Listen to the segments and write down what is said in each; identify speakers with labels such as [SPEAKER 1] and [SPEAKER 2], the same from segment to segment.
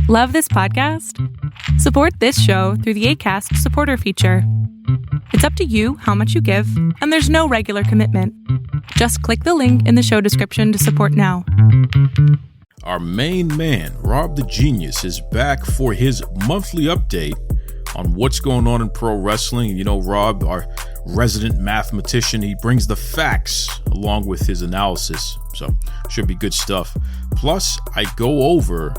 [SPEAKER 1] Love this podcast? Support this show through the Acast supporter feature. It's up to you how much you give, and there's no regular commitment. Just click the link in the show description to support now.
[SPEAKER 2] Our main man, Rob the Genius, is back for his monthly update on what's going on in pro wrestling. You know, Rob, our resident mathematician, he brings the facts along with his analysis, so should be good stuff. Plus, I go over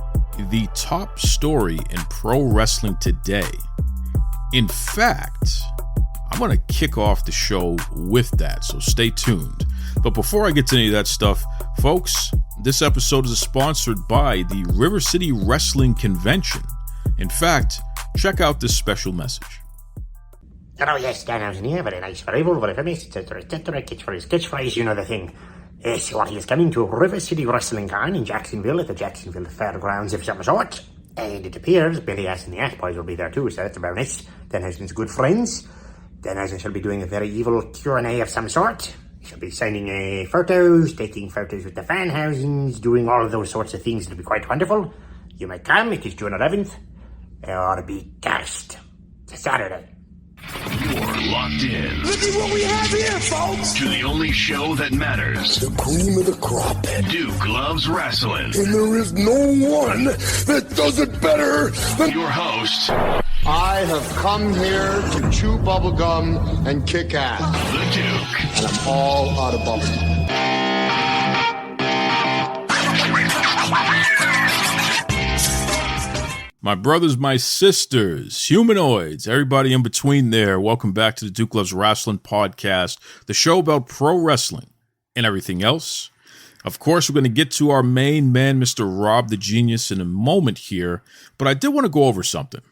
[SPEAKER 2] the top story in pro wrestling today. In fact, I'm going to kick off the show with that, so stay tuned. But before I get to any of that stuff, folks, this episode is sponsored by the River City Wrestling Convention. In fact, check out this special message.
[SPEAKER 3] Oh yes, Danhausen here, very nice, very old, very famous, etc., catchphrase, you know the thing. Yes, what he is coming to River City Wrestling Con in Jacksonville at the Jacksonville Fairgrounds of some sort. And it appears Billy Ass and the Ass Boys will be there too, so that's very nice. Danhausen's good friends. Danhausen shall be doing a very evil Q&A of some sort. He shall be signing photos, taking photos with the fanhousens, doing all of those sorts of things. It'll be quite wonderful. You may come, it is June 11th. Or be gassed. It's Saturday.
[SPEAKER 4] You're locked in.
[SPEAKER 5] Look at what we have here, folks!
[SPEAKER 4] To the only show that matters.
[SPEAKER 5] The cream of the crop.
[SPEAKER 4] Duke Loves Rasslin.
[SPEAKER 5] And there is no one that does it better than
[SPEAKER 4] Your host,
[SPEAKER 6] I have come here to chew bubblegum and kick ass.
[SPEAKER 4] the Duke.
[SPEAKER 6] And I'm all out of bubblegum.
[SPEAKER 2] My brothers, my sisters, humanoids, everybody in between there, welcome back to the Duke Loves Rasslin podcast, the show about pro wrestling and everything else. Of course, we're going to get to our main man, Mr. Rob the Genius, in a moment here, but I did want to go over something,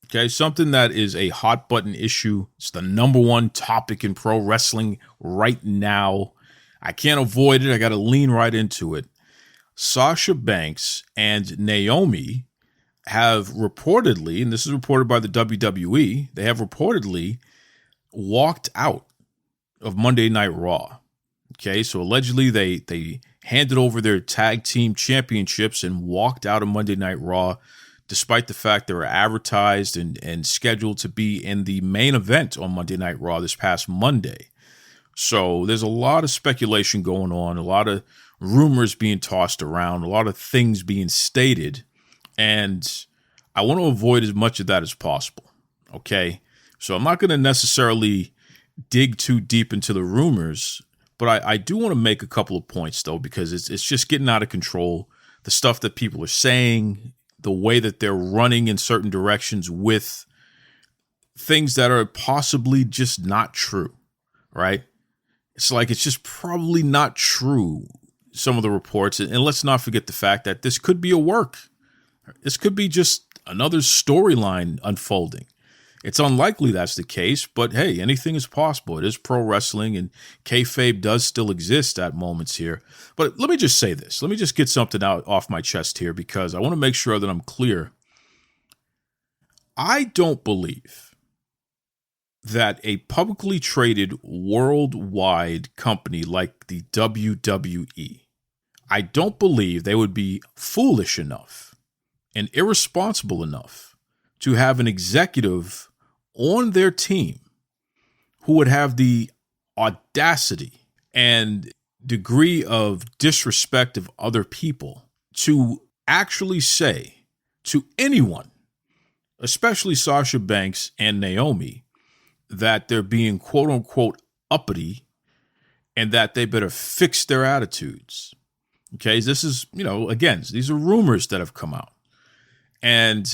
[SPEAKER 2] okay? Something that is a hot button issue. It's the number one topic in pro wrestling right now. I can't avoid it. I got to lean right into it. Sasha Banks and Naomi have reportedly, and this is reported by the WWE, they have reportedly walked out of Monday Night Raw. Okay, so allegedly they handed over their tag team championships and walked out of Monday Night Raw, despite the fact they were advertised and scheduled to be in the main event on Monday Night Raw this past Monday. So there's a lot of speculation going on, a lot of rumors being tossed around, a lot of things being stated. And I want to avoid as much of that as possible, okay? So I'm not going to necessarily dig too deep into the rumors, but I do want to make a couple of points, though, because it's just getting out of control. The stuff that people are saying, the way that they're running in certain directions with things that are possibly just not true, right? It's like it's just probably not true, some of the reports. And let's not forget the fact that this could be a work. This could be just another storyline unfolding. It's unlikely that's the case, but hey, anything is possible. It is pro wrestling, and kayfabe does still exist at moments here. But let me just say this. Let me just get something out off my chest here, because I want to make sure that I'm clear. I don't believe that a publicly traded worldwide company like the WWE, I don't believe they would be foolish enough and irresponsible enough to have an executive on their team who would have the audacity and degree of disrespect of other people to actually say to anyone, especially Sasha Banks and Naomi, that they're being quote unquote uppity and that they better fix their attitudes. Okay, this is, again, these are rumors that have come out. And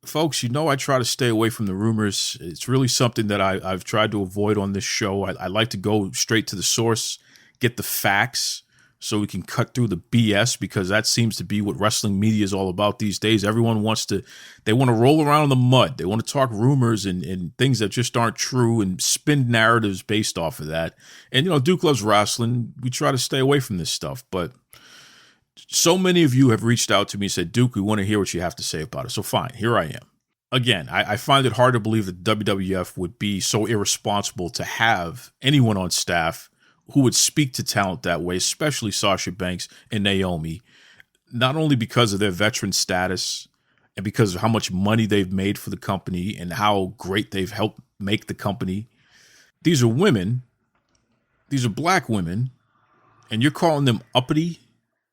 [SPEAKER 2] folks, I try to stay away from the rumors. It's really something that I've tried to avoid on this show. I like to go straight to the source, get the facts, so we can cut through the BS, because that seems to be what wrestling media is all about these days. Everyone wants to roll around in the mud. They want to talk rumors and things that just aren't true and spin narratives based off of that. And, Duke Loves Rasslin. We try to stay away from this stuff, but so many of you have reached out to me and said, Duke, we want to hear what you have to say about it. So fine, here I am. Again, I find it hard to believe that WWF would be so irresponsible to have anyone on staff who would speak to talent that way, especially Sasha Banks and Naomi, not only because of their veteran status and because of how much money they've made for the company and how great they've helped make the company. These are women. These are black women. And you're calling them uppity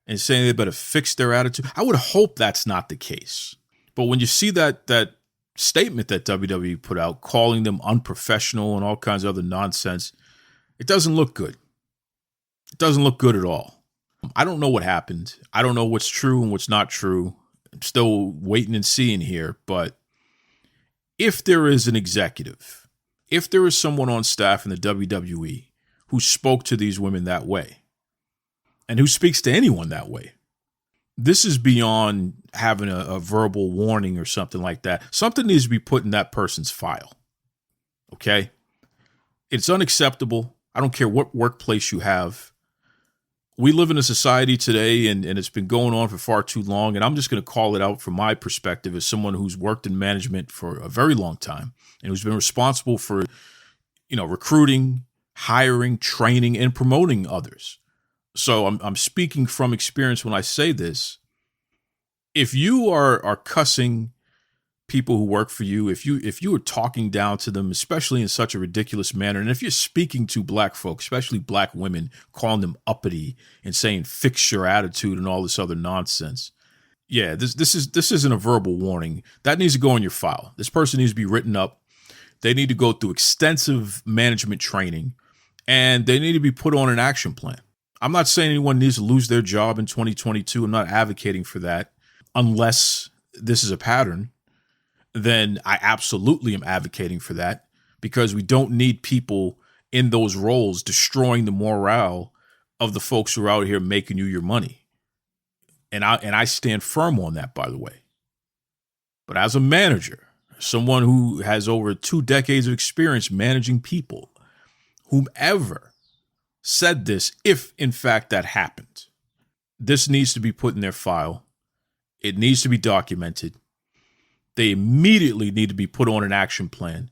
[SPEAKER 2] and saying they better fix their attitude. I would hope that's not the case. But when you see that statement that WWE put out, calling them unprofessional and all kinds of other nonsense, it doesn't look good. It doesn't look good at all. I don't know what happened. I don't know what's true and what's not true. I'm still waiting and seeing here. But if there is an executive, if there is someone on staff in the WWE who spoke to these women that way, and who speaks to anyone that way, this is beyond having a verbal warning or something like that. Something needs to be put in that person's file. Okay? It's unacceptable. I don't care what workplace you have. We live in a society today, and it's been going on for far too long, and I'm just going to call it out from my perspective as someone who's worked in management for a very long time and who's been responsible for, recruiting, hiring, training, and promoting others. So I'm speaking from experience when I say this. If you are cussing people who work for you, if you are talking down to them, especially in such a ridiculous manner, and if you're speaking to black folks, especially black women, calling them uppity and saying fix your attitude and all this other nonsense, yeah, this isn't a verbal warning. That needs to go in your file. This person needs to be written up. They need to go through extensive management training, and they need to be put on an action plan. I'm not saying anyone needs to lose their job in 2022. I'm not advocating for that. Unless this is a pattern, then I absolutely am advocating for that, because we don't need people in those roles destroying the morale of the folks who are out here making you your money. And I stand firm on that, by the way. But as a manager, someone who has over 2 decades of experience managing people, whomever said this, if in fact that happened, this needs to be put in their file. It needs to be documented. They immediately need to be put on an action plan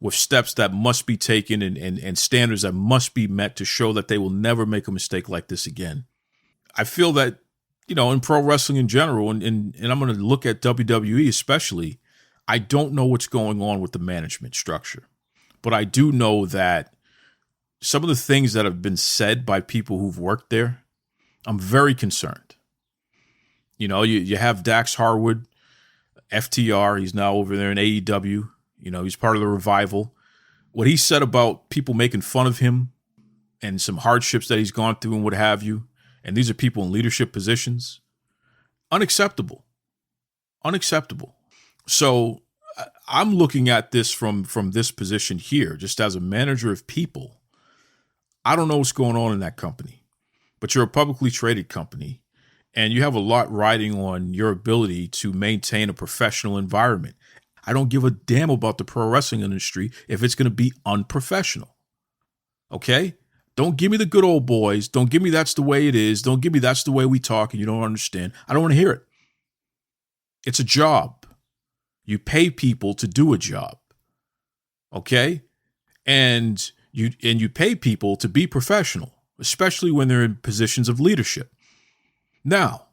[SPEAKER 2] with steps that must be taken and standards that must be met to show that they will never make a mistake like this again. I feel that, in pro wrestling in general, and I'm going to look at WWE especially, I don't know what's going on with the management structure. But I do know that some of the things that have been said by people who've worked there, I'm very concerned. You have Dax Harwood, FTR. He's now over there in AEW. He's part of the Revival. What he said about people making fun of him and some hardships that he's gone through and what have you, and these are people in leadership positions, unacceptable. Unacceptable. So I'm looking at this from this position here, just as a manager of people. I don't know what's going on in that company, but you're a publicly traded company, and you have a lot riding on your ability to maintain a professional environment. I don't give a damn about the pro wrestling industry if it's going to be unprofessional. Okay? Don't give me the good old boys. Don't give me that's the way it is. Don't give me that's the way we talk and you don't understand. I don't want to hear it. It's a job. You pay people to do a job. Okay? And you pay people to be professional, especially when they're in positions of leadership. Now,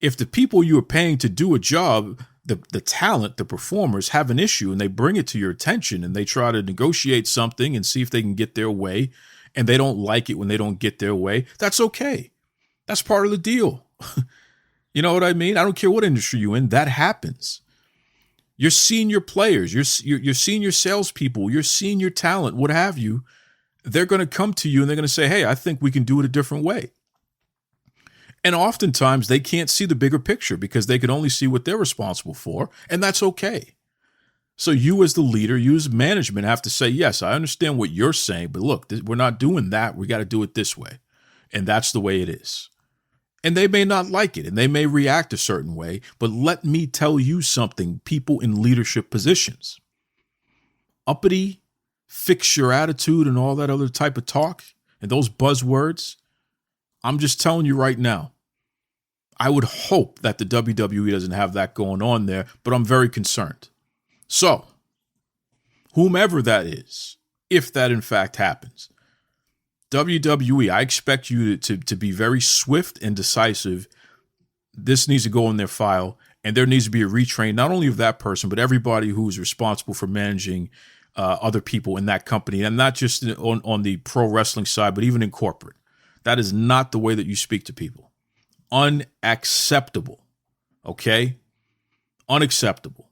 [SPEAKER 2] if the people you are paying to do a job, the talent, the performers have an issue and they bring it to your attention and they try to negotiate something and see if they can get their way, and they don't like it when they don't get their way, that's okay. That's part of the deal. You know what I mean? I don't care what industry you're in. That happens. Your senior players, your senior salespeople, your senior talent, what have you, they're going to come to you and they're going to say, hey, I think we can do it a different way. And oftentimes they can't see the bigger picture because they can only see what they're responsible for, and that's okay. So you as the leader, you as management have to say, yes, I understand what you're saying, but look, we're not doing that. We got to do it this way. And that's the way it is. And they may not like it and they may react a certain way, but let me tell you something, people in leadership positions. Uppity, fix your attitude and all that other type of talk and those buzzwords. I'm just telling you right now, I would hope that the WWE doesn't have that going on there, but I'm very concerned. So, whomever that is, if that in fact happens, WWE, I expect you to be very swift and decisive. This needs to go in their file, And there needs to be a retrain, not only of that person, but everybody who's responsible for managing other people in that company. And not just on the pro wrestling side, but even in corporate. That is not the way that you speak to people. Unacceptable. Okay? Unacceptable.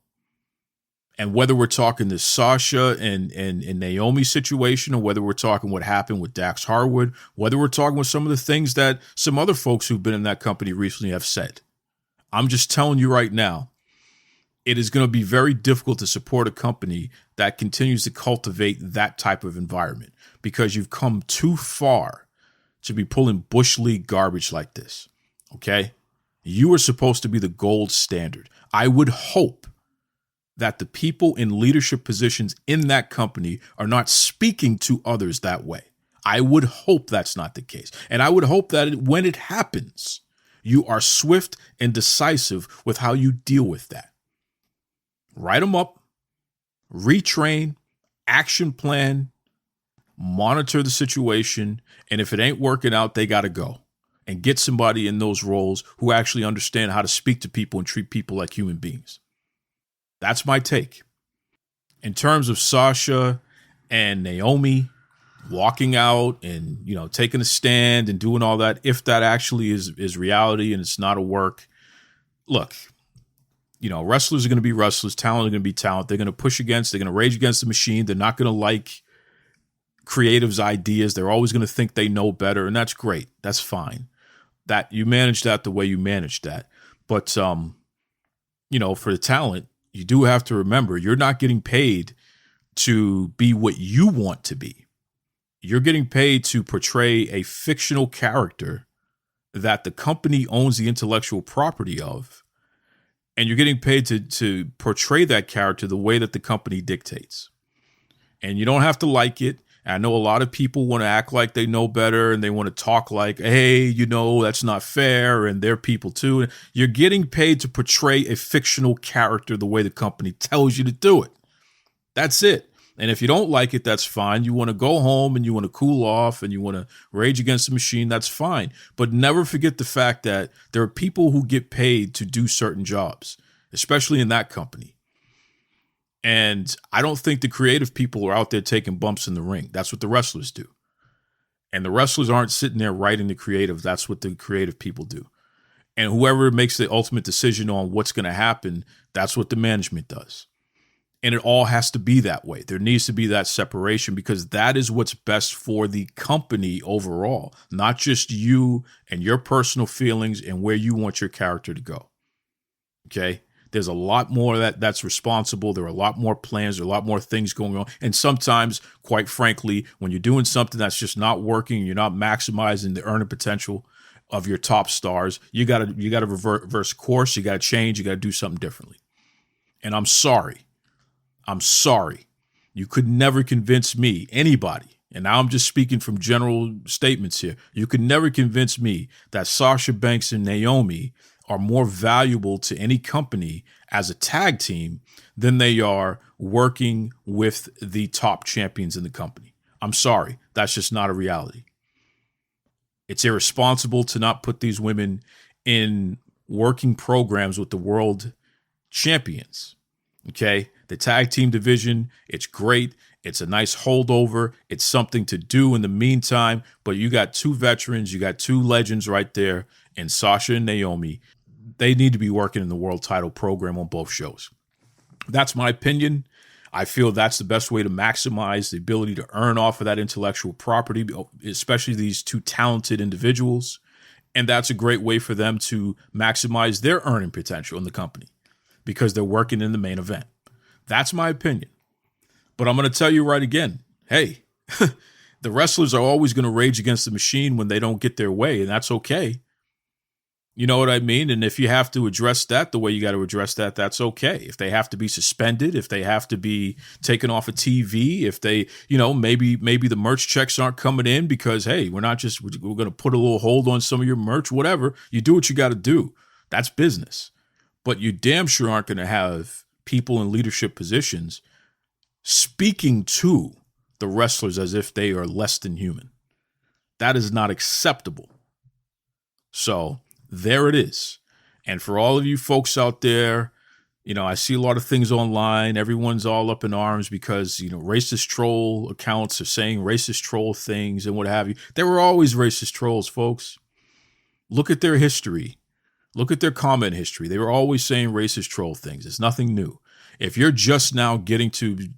[SPEAKER 2] And whether we're talking the Sasha and Naomi situation, or whether we're talking what happened with Dax Harwood, whether we're talking with some of the things that some other folks who've been in that company recently have said, I'm just telling you right now, it is going to be very difficult to support a company that continues to cultivate that type of environment, because you've come too far to be pulling Bush League garbage like this. Okay? You are supposed to be the gold standard. I would hope that the people in leadership positions in that company are not speaking to others that way. I would hope that's not the case. And I would hope that when it happens, you are swift and decisive with how you deal with that. Write them up, retrain, action plan, monitor the situation, and if it ain't working out, they got to go. And get somebody in those roles who actually understand how to speak to people and treat people like human beings. That's my take. In terms of Sasha and Naomi walking out and, taking a stand and doing all that, if that actually is reality and it's not a work, look, wrestlers are going to be wrestlers, talent are going to be talent. They're going to rage against the machine. They're not going to like creatives' ideas. They're always going to think they know better, and that's great. That's fine. That you manage that the way you manage that. But, for the talent, you do have to remember you're not getting paid to be what you want to be. You're getting paid to portray a fictional character that the company owns the intellectual property of. And you're getting paid to portray that character the way that the company dictates. And you don't have to like it. I know a lot of people want to act like they know better and they want to talk like, hey, that's not fair, and they're people too. You're getting paid to portray a fictional character the way the company tells you to do it. That's it. And if you don't like it, that's fine. You want to go home and you want to cool off and you want to rage against the machine, that's fine. But never forget the fact that there are people who get paid to do certain jobs, especially in that company. And I don't think the creative people are out there taking bumps in the ring. That's what the wrestlers do. And the wrestlers aren't sitting there writing the creative. That's what the creative people do. And whoever makes the ultimate decision on what's going to happen, that's what the management does. And it all has to be that way. There needs to be that separation, because that is what's best for the company overall, not just you and your personal feelings and where you want your character to go. Okay? There's a lot more that's responsible. There are a lot more plans. There are a lot more things going on. And sometimes, quite frankly, when you're doing something that's just not working, you're not maximizing the earning potential of your top stars, you got to reverse course. You got to change. You got to do something differently. And I'm sorry. You could never convince me, anybody, and now I'm just speaking from general statements here. You could never convince me that Sasha Banks and Naomi are more valuable to any company as a tag team than they are working with the top champions in the company. I'm sorry. That's just not a reality. It's irresponsible to not put these women in working programs with the world champions. Okay? The tag team division, it's great. It's a nice holdover. It's something to do in the meantime. But you got two veterans. You got two legends right there in Sasha and Naomi. They need to be working in the world title program on both shows. That's my opinion. I feel that's the best way to maximize the ability to earn off of that intellectual property, especially these two talented individuals. And that's a great way for them to maximize their earning potential in the company because they're working in the main event. That's my opinion. But I'm going to tell you right again, hey, the wrestlers are always going to rage against the machine when they don't get their way, and that's okay. You know what I mean? And if you have to address that the way you got to address that, that's okay. If they have to be suspended, if they have to be taken off of TV, if they, maybe the merch checks aren't coming in because, hey, we're going to put a little hold on some of your merch, whatever. You do what you got to do. That's business. But you damn sure aren't going to have people in leadership positions speaking to the wrestlers as if they are less than human. That is not acceptable. So there it is. And for all of you folks out there, I see a lot of things online. Everyone's all up in arms because, racist troll accounts are saying racist troll things and what have you. There were always racist trolls, folks. Look at their history. Look at their comment history. They were always saying racist troll things. It's nothing new. If you're just now getting to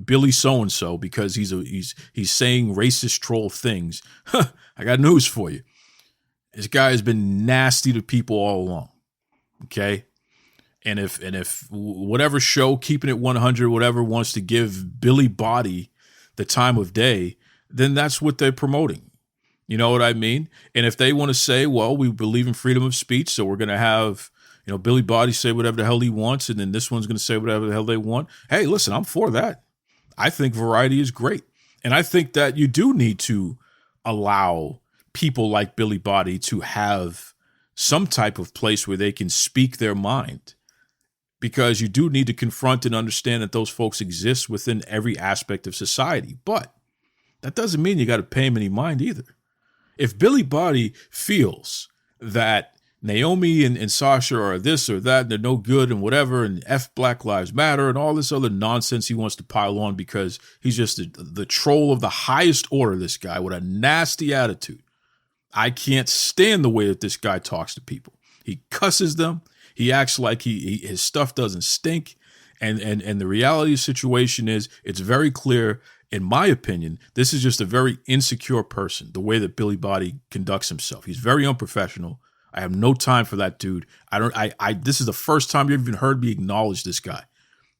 [SPEAKER 2] Billy so-and-so because he's saying racist troll things, I got news for you. This guy has been nasty to people all along. Okay? And if whatever show, Keeping It 100, whatever, wants to give Billy Body the time of day, then that's what they're promoting. You know what I mean? And if they want to say, well, we believe in freedom of speech, so we're going to have, Billy Body say whatever the hell he wants, and then this one's going to say whatever the hell they want. Hey, listen, I'm for that. I think variety is great. And I think that you do need to allow people like Billy Body to have some type of place where they can speak their mind. Because you do need to confront and understand that those folks exist within every aspect of society. But that doesn't mean you got to pay them any mind either. If Billy Body feels that Naomi and Sasha are this or that, and they're no good and whatever, and F Black Lives Matter and all this other nonsense he wants to pile on because he's just the troll of the highest order, this guy with a nasty attitude. I can't stand the way that this guy talks to people. He cusses them. He acts like his stuff doesn't stink. And the reality of the situation is it's very clear, in my opinion, this is just a very insecure person, the way that Billy Body conducts himself. He's very unprofessional. I have no time for that dude. This is the first time you've even heard me acknowledge this guy,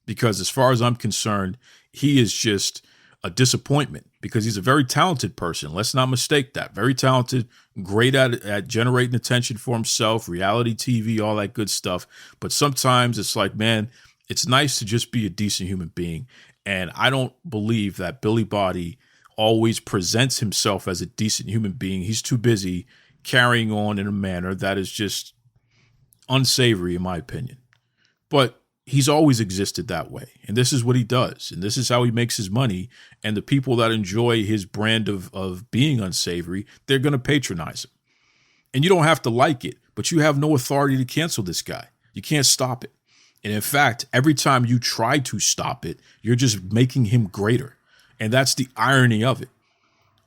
[SPEAKER 2] because as far as I'm concerned, he is just a disappointment because he's a very talented person. Let's not mistake that. Very talented, great at generating attention for himself, reality TV, all that good stuff. But sometimes it's like, man, it's nice to just be a decent human being. And I don't believe that Billy Body always presents himself as a decent human being. He's too busy carrying on in a manner that is just unsavory, in my opinion. But he's always existed that way. And this is what he does. And this is how he makes his money. And the people that enjoy his brand of being unsavory, they're going to patronize him. And you don't have to like it, but you have no authority to cancel this guy. You can't stop it. And in fact, every time you try to stop it, you're just making him greater. And that's the irony of it.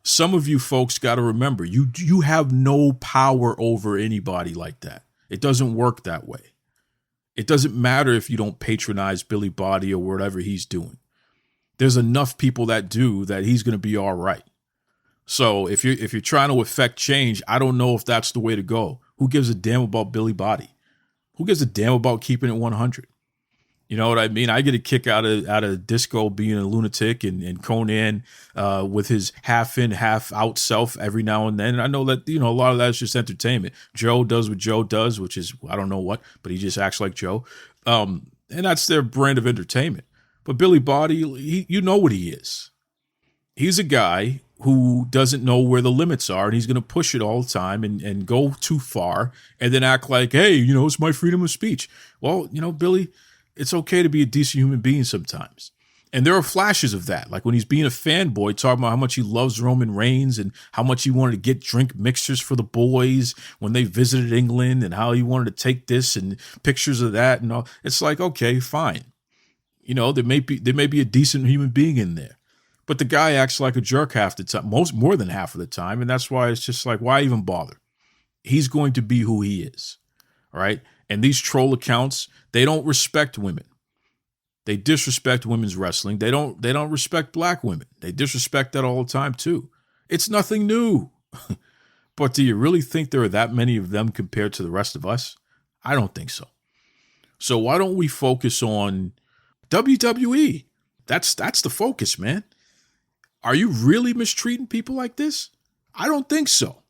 [SPEAKER 2] Some of you folks got to remember, you have no power over anybody like that. It doesn't work that way. It doesn't matter if you don't patronize Billy Body or whatever he's doing. There's enough people that do that he's going to be all right. So if you're trying to affect change, I don't know if that's the way to go. Who gives a damn about Billy Body? Who gives a damn about Keeping It 100? You know what I mean? I get a kick out of Disco being a lunatic and Conan with his half in, half out self every now and then. And I know that, a lot of that's just entertainment. Joe does what Joe does, which is, I don't know what, but he just acts like Joe. And that's their brand of entertainment. But Billy Body, you know what he is. He's a guy who doesn't know where the limits are, and he's going to push it all the time and go too far and then act like, hey, it's my freedom of speech. Well, Billy, it's okay to be a decent human being sometimes. And there are flashes of that, like when he's being a fanboy, talking about how much he loves Roman Reigns and how much he wanted to get drink mixers for the boys when they visited England and how he wanted to take this and pictures of that and all. It's like, okay, fine. There may be a decent human being in there. But the guy acts like a jerk half the time, more than half of the time. And that's why it's just like, why even bother? He's going to be who he is. All right. And these troll accounts, they don't respect women. They disrespect women's wrestling. They don't respect black women. They disrespect that all the time too. It's nothing new. But do you really think there are that many of them compared to the rest of us? I don't think so. So why don't we focus on WWE? That's the focus, man. Are you really mistreating people like this? I don't think so.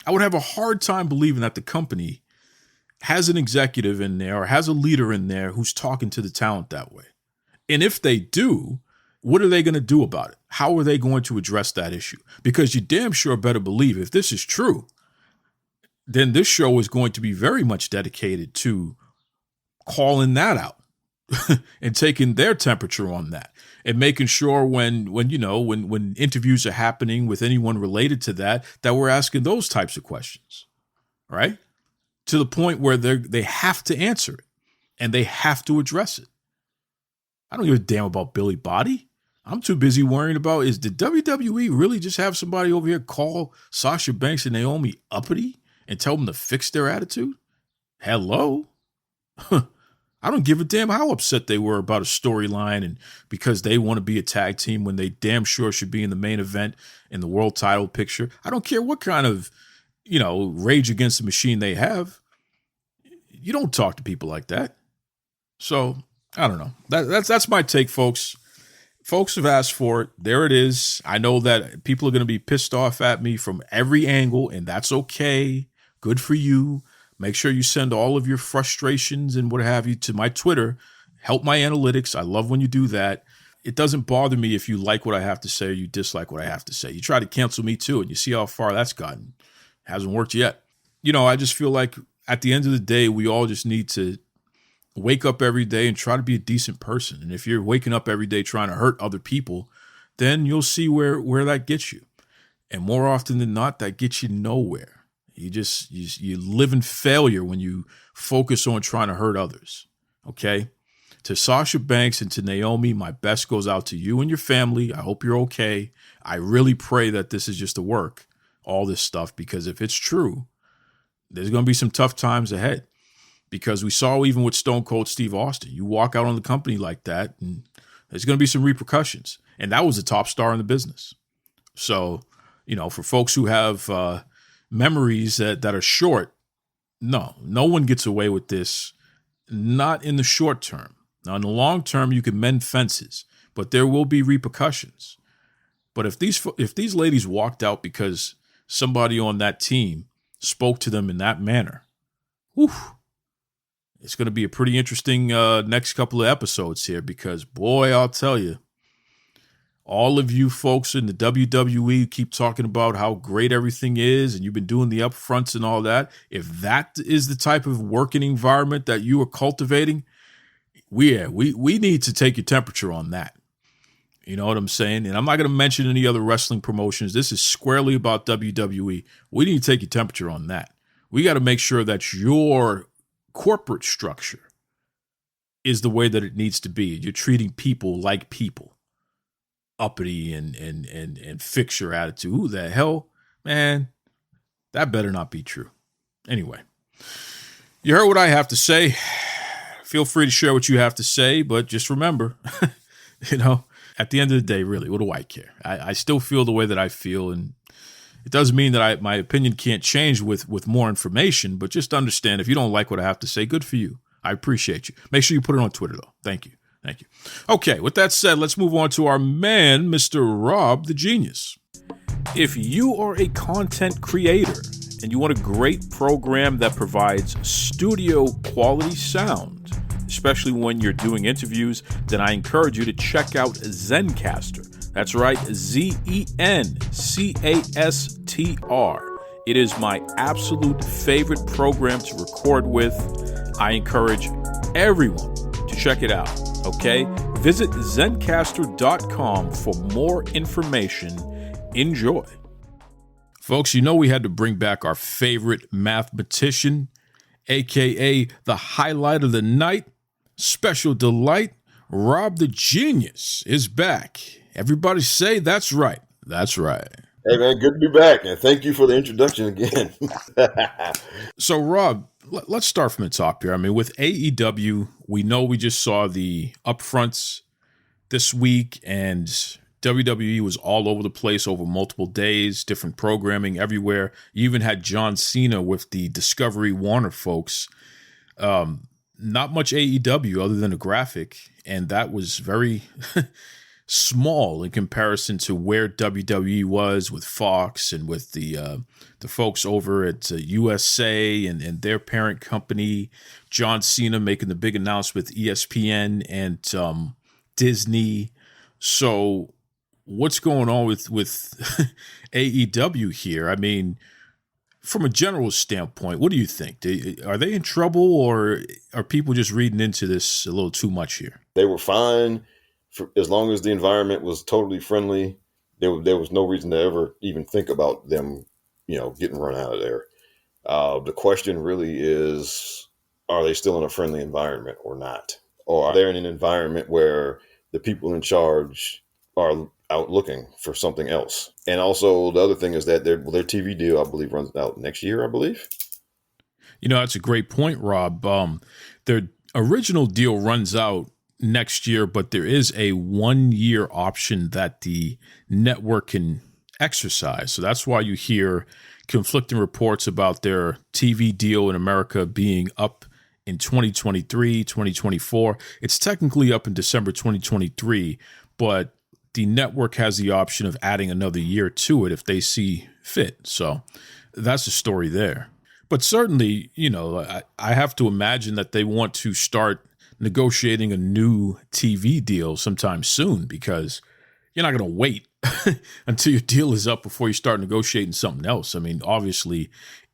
[SPEAKER 2] I would have a hard time believing that the company has an executive in there or has a leader in there who's talking to the talent that way. And if they do, what are they going to do about it? How are they going to address that issue? Because you damn sure better believe if this is true, then this show is going to be very much dedicated to calling that out and taking their temperature on that and making sure when interviews are happening with anyone related to that we're asking those types of questions. Right? to the point where they have to answer it and they have to address it. I don't give a damn about Billy Body. I'm too busy worrying about, did WWE really just have somebody over here call Sasha Banks and Naomi uppity and tell them to fix their attitude? Hello? I don't give a damn how upset they were about a storyline and because they want to be a tag team when they damn sure should be in the main event in the world title picture. I don't care what kind of, rage against the machine they have. You don't talk to people like that. So, I don't know. That's my take, folks. Folks have asked for it. There it is. I know that people are going to be pissed off at me from every angle, and that's okay. Good for you. Make sure you send all of your frustrations and what have you to my Twitter. Help my analytics. I love when you do that. It doesn't bother me if you like what I have to say or you dislike what I have to say. You try to cancel me too, and you see how far that's gotten. Hasn't worked yet. I just feel like at the end of the day, we all just need to wake up every day and try to be a decent person. And if you're waking up every day trying to hurt other people, then you'll see where that gets you. And more often than not, that gets you nowhere. You live in failure when you focus on trying to hurt others. Okay? To Sasha Banks and to Naomi, my best goes out to you and your family. I hope you're okay. I really pray that this is just a work, all this stuff, because if it's true, there's going to be some tough times ahead. Because we saw even with Stone Cold Steve Austin, you walk out on the company like that and there's going to be some repercussions. And that was the top star in the business. So, for folks who have memories that are short, no one gets away with this, not in the short term. Now, in the long term, you can mend fences, but there will be repercussions. But if these ladies walked out because somebody on that team spoke to them in that manner, whew, it's going to be a pretty interesting next couple of episodes here because, boy, I'll tell you, all of you folks in the WWE keep talking about how great everything is and you've been doing the upfronts and all that. If that is the type of working environment that you are cultivating, we need to take your temperature on that. You know what I'm saying? And I'm not going to mention any other wrestling promotions. This is squarely about WWE. We need to take your temperature on that. We got to make sure that your corporate structure is the way that it needs to be. You're treating people like people. Uppity and fix your attitude. Who the hell? Man, that better not be true. Anyway, you heard what I have to say. Feel free to share what you have to say, but just remember, at the end of the day, really, what do I care? I still feel the way that I feel, and it doesn't mean that my opinion can't change with more information, but just understand if you don't like what I have to say, good for you. I appreciate you. Make sure you put it on Twitter, though. Thank you. Okay, with that said, let's move on to our man, Mr. Rob the Genius. If you are a content creator and you want a great program that provides studio quality sound, especially when you're doing interviews, then I encourage you to check out Zencastr. That's right, Zencastr. It is my absolute favorite program to record with. I encourage everyone to check it out. Okay, visit Zencastr.com for more information. Enjoy. Folks, we had to bring back our favorite mathematician, aka the highlight of the night, special delight, Rob the Genius is back. Everybody say that's right. That's right.
[SPEAKER 7] Hey, man, good to be back, and thank you for the introduction again.
[SPEAKER 2] So, Rob, let's start from the top here. I mean, with AEW, we know we just saw the upfronts this week, and WWE was all over the place over multiple days, different programming everywhere. You even had John Cena with the Discovery Warner folks. Not much AEW other than a graphic, and that was very small in comparison to where WWE was with Fox and with the folks over at USA and their parent company. John Cena making the big announcement with ESPN and Disney. So what's going on with AEW here? I mean, from a general standpoint, what do you think? Are they in trouble, or are people just reading into this a little too much here?
[SPEAKER 7] They were fine as long as the environment was totally friendly. There was no reason to ever even think about them, getting run out of there. The question really is, are they still in a friendly environment or not? Or are they in an environment where the people in charge are out looking for something else? And also the other thing is that their TV deal, I believe, runs out next year, I believe.
[SPEAKER 2] That's a great point, Rob. Their original deal runs out next year, but there is a 1-year option that the network can exercise. So that's why you hear conflicting reports about their TV deal in America being up in 2023, 2024. It's technically up in December 2023, but the network has the option of adding another year to it if they see fit. So that's the story there. But certainly, I have to imagine that they want to start negotiating a new TV deal sometime soon, because you're not going to wait until your deal is up before you start negotiating something else. I mean, obviously,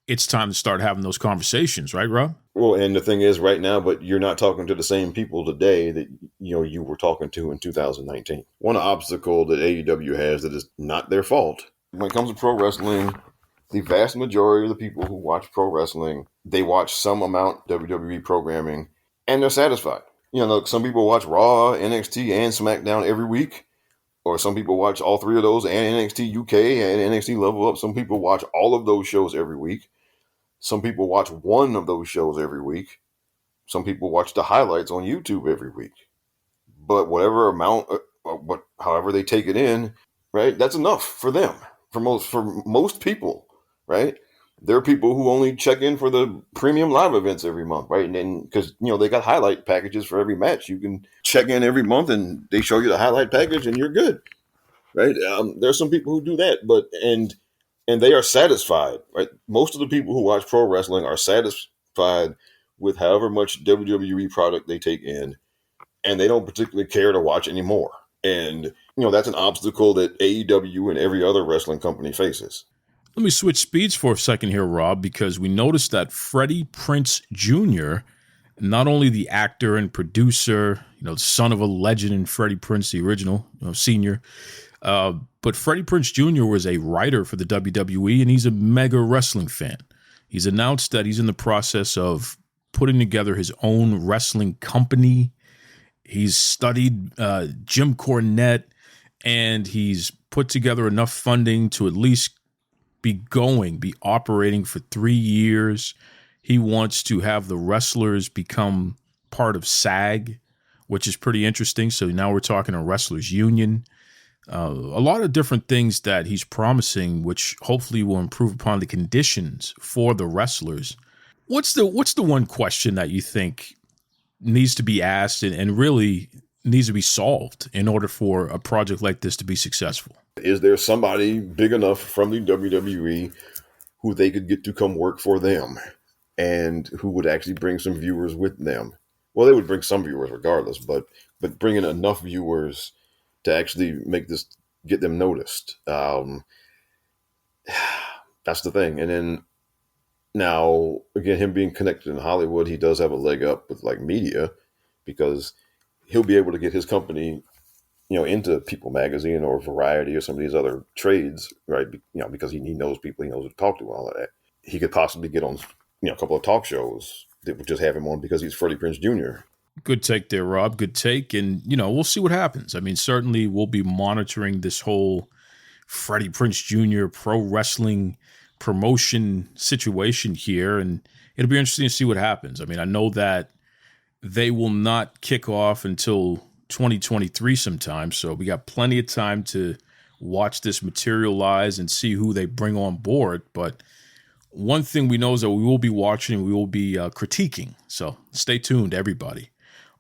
[SPEAKER 2] it's time to start having those conversations, right, Rob?
[SPEAKER 7] Well, and the thing is right now, but you're not talking to the same people today that you were talking to in 2019. One obstacle that AEW has that is not their fault. When it comes to pro wrestling, the vast majority of the people who watch pro wrestling, they watch some amount of WWE programming and they're satisfied. Some people watch Raw, NXT, and SmackDown every week. Or some people watch all three of those and NXT UK and NXT Level Up. Some people watch all of those shows every week. Some people watch one of those shows every week. Some people watch the highlights on YouTube every week. But whatever amount, however they take it in, right? That's enough for them. For most people, right? There are people who only check in for the premium live events every month, right? And then because they got highlight packages for every match, you can check in every month and they show you the highlight package and you're good, right? There's some people who do that, and they are satisfied, right? Most of the people who watch pro wrestling are satisfied with however much WWE product they take in, and they don't particularly care to watch anymore. And that's an obstacle that AEW and every other wrestling company faces.
[SPEAKER 2] Let me switch speeds for a second here, Rob, because we noticed that Freddie Prinze Jr., not only the actor and producer, son of a legend in Freddie Prinze, the original, senior, but Freddie Prinze Jr. was a writer for the WWE, and he's a mega wrestling fan. He's announced that he's in the process of putting together his own wrestling company. He's studied Jim Cornette, and he's put together enough funding to at least be operating for 3 years. He wants to have the wrestlers become part of SAG, which is pretty interesting. So now we're talking a wrestlers union. A lot of different things that he's promising, which hopefully will improve upon the conditions for the wrestlers. What's the one question that you think needs to be asked and really needs to be solved in order for a project like this to be successful?
[SPEAKER 7] Is there somebody big enough from the WWE who they could get to come work for them and who would actually bring some viewers with them? Well, they would bring some viewers regardless, but bringing enough viewers to actually get them noticed. That's the thing. And then now, again, him being connected in Hollywood, he does have a leg up with media, because he'll be able to get his company into People Magazine or Variety or some of these other trades, right? Because he knows people, he knows who to talk to and all of that. He could possibly get on, a couple of talk shows that would just have him on because he's Freddie Prinze Jr.
[SPEAKER 2] Good take there, Rob. Good take. And, we'll see what happens. I mean, certainly we'll be monitoring this whole Freddie Prinze Jr. pro wrestling promotion situation here, and it'll be interesting to see what happens. I mean, I know that they will not kick off until 2023 sometime, so we got plenty of time to watch this materialize and see who they bring on board. But one thing we know is that we will be watching, we will be critiquing, so stay tuned, everybody.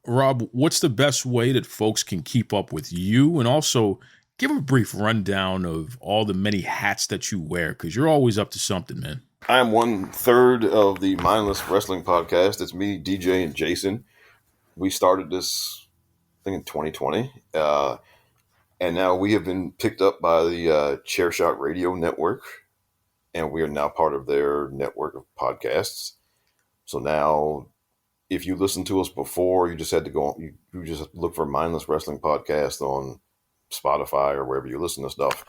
[SPEAKER 2] Rob, what's the best way that folks can keep up with you, and also give a brief rundown of all the many hats that you wear, because you're always up to something, man.
[SPEAKER 7] I am 1/3 of the Mindless Wrestling Podcast. It's me, DJ, and Jason. We started this in 2020, and now we have been picked up by the Chairshot Radio Network, and we are now part of their network of podcasts. So now, if you listened to us before, you just had to go on, you just look for Mindless Wrestling Podcast on Spotify or wherever you listen to stuff.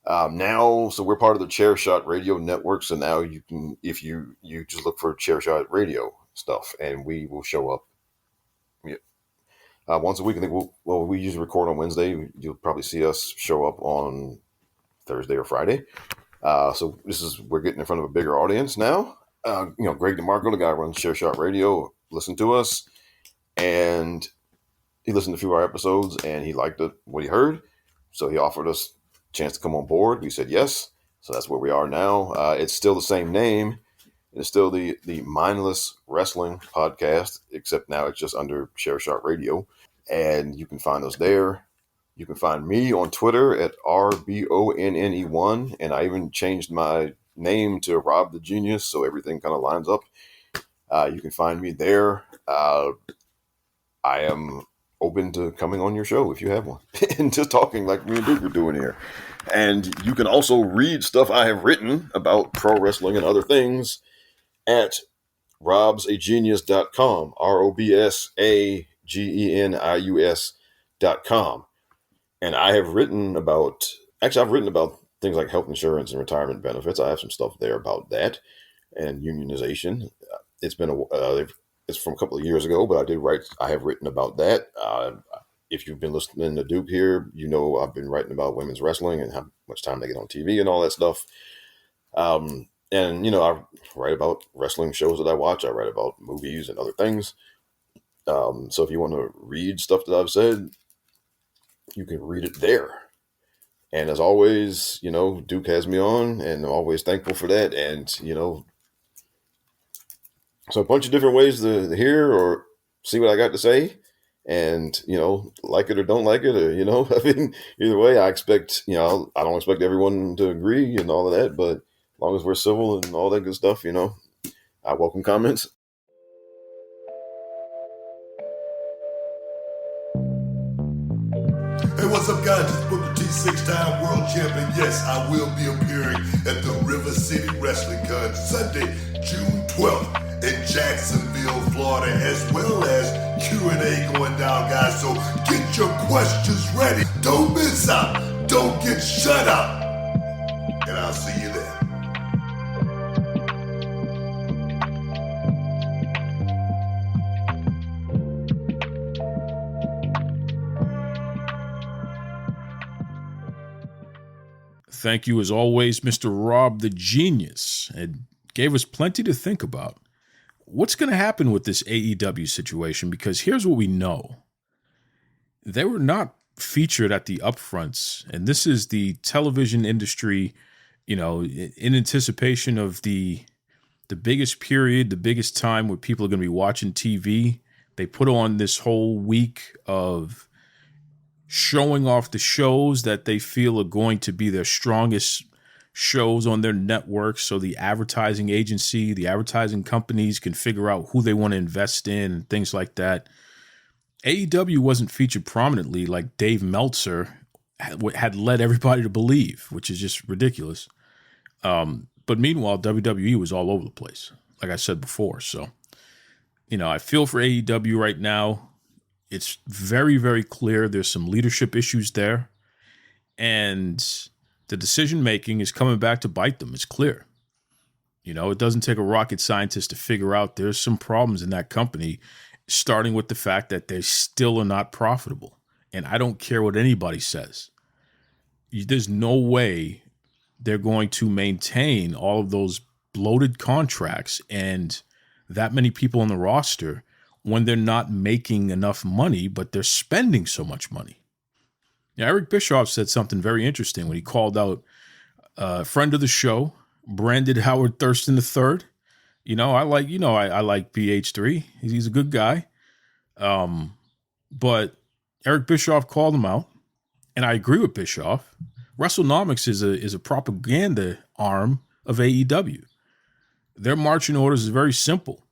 [SPEAKER 7] Now, so we're part of the Chair Shot Radio Network. So now you can, if you just look for Chair Shot Radio stuff, and we will show up. Yeah. Once a week. I think we usually record on Wednesday. You'll probably see us show up on Thursday or Friday. So we're getting in front of a bigger audience now. Greg DeMarco, the guy who runs Chair Shot Radio, listened to us, and he listened to a few of our episodes, and he liked what he heard. So he offered us a chance to come on board. We said yes. So that's where we are now. It's still the same name. It's still the Mindless Wrestling Podcast, except now it's just under Chair Shot Radio. And you can find us there. You can find me on Twitter at RBONNE1. And I even changed my name to Rob the Genius, so everything kind of lines up. You can find me there. I am open to coming on your show if you have one and just talking like me and Duke are doing here. And you can also read stuff I have written about pro wrestling and other things at robsagenius.com, ROBSAGENIUS.com. And I've written about things like health insurance and retirement benefits. I have some stuff there about that and unionization. It's from a couple of years ago, but I have written about that. If you've been listening to Duke here, I've been writing about women's wrestling and how much time they get on TV and all that stuff. And I write about wrestling shows that I watch. I write about movies and other things. So if you want to read stuff that I've said, you can read it there. And as always, Duke has me on, and I'm always thankful for that. And, so a bunch of different ways to hear or see what I got to say. And, like it or don't like it, or, either way, I expect, I don't expect everyone to agree and all of that, but as long as we're civil and all that good stuff, I welcome comments.
[SPEAKER 5] Hey, what's up, guys? This is Booker T, 6-time world champion. Yes, I will be appearing at the River City Wrestling Con Sunday, June 12th in Jacksonville, Florida, as well as Q&A going down, guys. So get your questions ready. Don't miss out. Don't get shut out. And I'll see you there.
[SPEAKER 2] Thank you, as always, Mr. Rob the Genius. It gave us plenty to think about. What's going to happen with this AEW situation? Because here's what we know. They were not featured at the upfronts, and this is the television industry, in anticipation of the biggest period, the biggest time where people are going to be watching TV. They put on this whole week of showing off the shows that they feel are going to be their strongest shows on their network, so the advertising agency, the advertising companies can figure out who they want to invest in and things like that. AEW wasn't featured prominently like Dave Meltzer had led everybody to believe, which is just ridiculous. But meanwhile, WWE was all over the place, like I said before. So, I feel for AEW right now. It's very, very clear there's some leadership issues there, and the decision-making is coming back to bite them. It's clear. It doesn't take a rocket scientist to figure out there's some problems in that company, starting with the fact that they still are not profitable. And I don't care what anybody says. There's no way they're going to maintain all of those bloated contracts and that many people on the roster when they're not making enough money, but they're spending so much money. Now, Eric Bischoff said something very interesting when he called out a friend of the show, Brandon Howard Thurston III. I like BH3. He's a good guy. But Eric Bischoff called him out, and I agree with Bischoff. WrestleNomics is a propaganda arm of AEW. Their marching orders is very simple.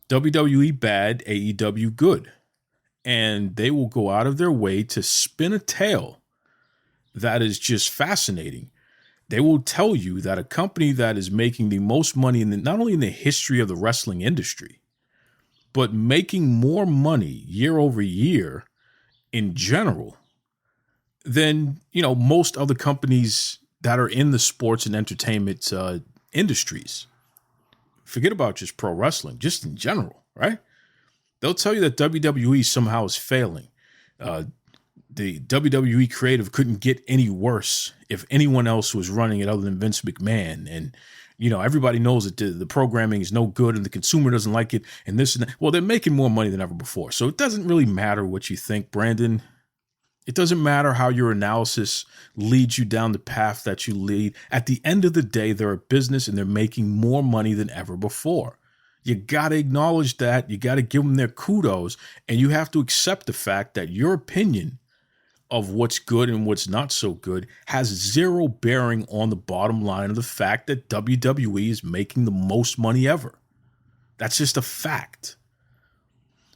[SPEAKER 2] WWE bad, AEW good. And they will go out of their way to spin a tale that is just fascinating. They will tell you that a company that is making the most money not only in the history of the wrestling industry, but making more money year over year in general than, most other companies that are in the sports and entertainment industries. Forget about just pro wrestling, just in general, right? They'll tell you that WWE somehow is failing. The WWE creative couldn't get any worse if anyone else was running it other than Vince McMahon. And, everybody knows that the programming is no good and the consumer doesn't like it and this and that. Well, they're making more money than ever before. So it doesn't really matter what you think, Brandon. It doesn't matter how your analysis leads you down the path that you lead. At the end of the day, they're a business and they're making more money than ever before. You got to acknowledge that. You got to give them their kudos. And you have to accept the fact that your opinion of what's good and what's not so good has zero bearing on the bottom line of the fact that WWE is making the most money ever. That's just a fact.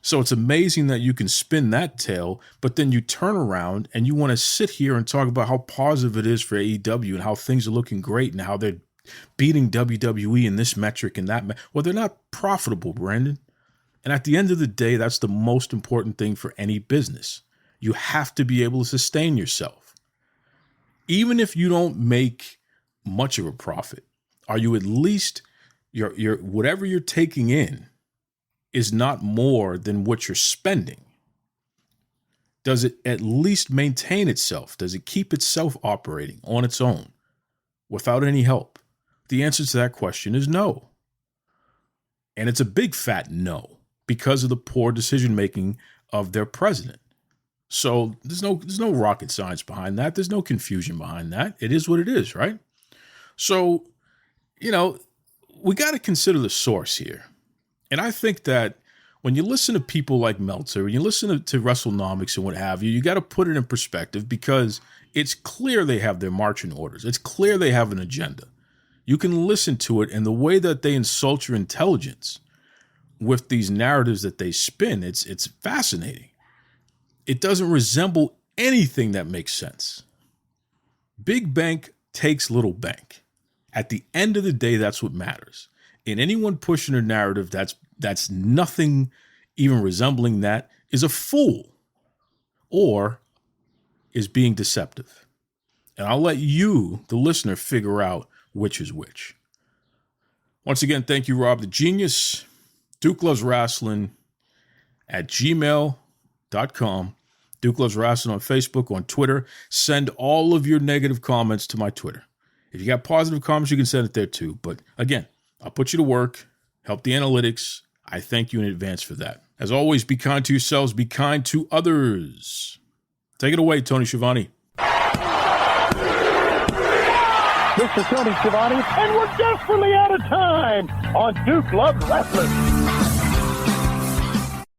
[SPEAKER 2] So it's amazing that you can spin that tale, but then you turn around and you want to sit here and talk about how positive it is for AEW and how things are looking great and how they're beating WWE in this metric and that. Well, they're not profitable, Brandon. And at the end of the day, that's the most important thing for any business. You have to be able to sustain yourself. Even if you don't make much of a profit, are you at least your whatever you're taking in is not more than what you're spending? Does it at least maintain itself? Does it keep itself operating on its own without any help? The answer to that question is no. And it's a big fat no because of the poor decision making of their president. So there's no rocket science behind that. There's no confusion behind that. It is what it is, right? So, we got to consider the source here. And I think that when you listen to people like Meltzer, when you listen to WrestleNomics and what have you, you got to put it in perspective because it's clear they have their marching orders. It's clear they have an agenda. You can listen to it and the way that they insult your intelligence with these narratives that they spin, it's fascinating. It doesn't resemble anything that makes sense. Big bank takes little bank. At the end of the day, that's what matters. And anyone pushing a narrative that's nothing even resembling that is a fool or is being deceptive. And I'll let you, the listener, figure out which is which. Once again, thank you, Rob the Genius. Duke Loves Rasslin at gmail.com. Duke Loves Rasslin on Facebook, on Twitter. Send all of your negative comments to my Twitter. If you got positive comments, you can send it there too. But again, I'll put you to work, help the analytics. I thank you in advance for that. As always, be kind to yourselves, be kind to others. Take it away, Tony Schiavone.
[SPEAKER 8] This is Tony Schiavone, and we're desperately out of time on Duke Loves Rasslin.